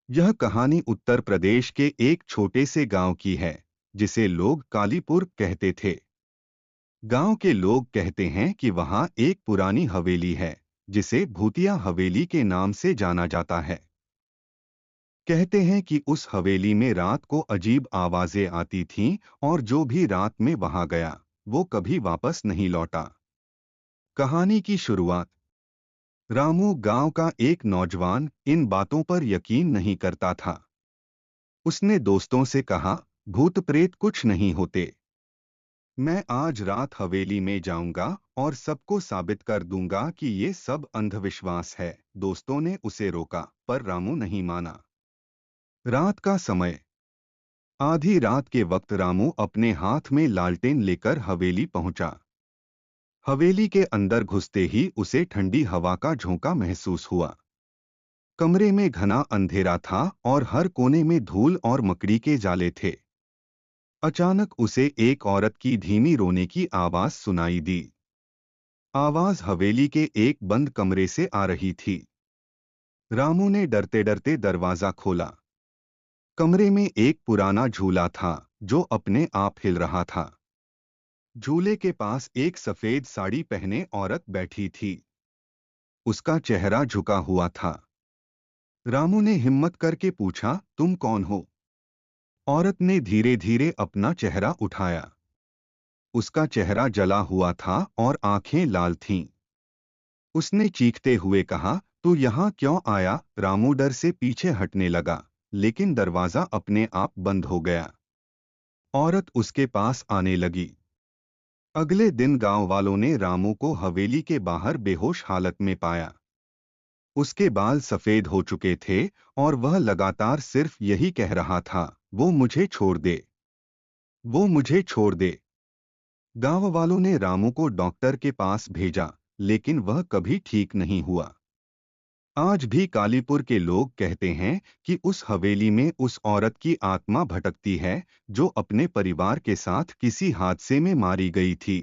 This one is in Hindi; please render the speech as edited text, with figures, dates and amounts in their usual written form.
यह कहानी उत्तर प्रदेश के एक छोटे से गांव की है, जिसे लोग कालीपुर कहते थे। गांव के लोग कहते हैं कि वहां एक पुरानी हवेली है, जिसे भूतिया हवेली के नाम से जाना जाता है। कहते हैं कि उस हवेली में रात को अजीब आवाजें आती थीं और जो भी रात में वहां गया, वो कभी वापस नहीं लौटा। कहानी की शुरुआत। रामू गांव का एक नौजवान इन बातों पर यकीन नहीं करता था। उसने दोस्तों से कहा, भूत प्रेत कुछ नहीं होते। मैं आज रात हवेली में जाऊंगा और सबको साबित कर दूंगा कि ये सब अंधविश्वास है। दोस्तों ने उसे रोका, पर रामू नहीं माना। रात का समय। आधी रात के वक्त रामू अपने हाथ में लालटेन लेकर हवेली पहुंचा। हवेली के अंदर घुसते ही उसे ठंडी हवा का झोंका महसूस हुआ। कमरे में घना अंधेरा था और हर कोने में धूल और मकड़ी के जाले थे। अचानक उसे एक औरत की धीमी रोने की आवाज सुनाई दी। आवाज हवेली के एक बंद कमरे से आ रही थी। रामू ने डरते डरते दरवाजा खोला। कमरे में एक पुराना झूला था, जो अपने आप हिल रहा था। झूले के पास एक सफेद साड़ी पहने औरत बैठी थी। उसका चेहरा झुका हुआ था। रामू ने हिम्मत करके पूछा, तुम कौन हो? औरत ने धीरे धीरे अपना चेहरा उठाया। उसका चेहरा जला हुआ था और आंखें लाल थीं। उसने चीखते हुए कहा, तू यहाँ क्यों आया? रामू डर से पीछे हटने लगा, लेकिन दरवाजा अपने आप बंद हो गया। औरत उसके पास आने लगी। अगले दिन गांव वालों ने रामू को हवेली के बाहर बेहोश हालत में पाया। उसके बाल सफेद हो चुके थे और वह लगातार सिर्फ यही कह रहा था, वो मुझे छोड़ दे, वो मुझे छोड़ दे। गांव वालों ने रामू को डॉक्टर के पास भेजा, लेकिन वह कभी ठीक नहीं हुआ। आज भी कालीपुर के लोग कहते हैं कि उस हवेली में उस औरत की आत्मा भटकती है, जो अपने परिवार के साथ किसी हादसे में मारी गई थी।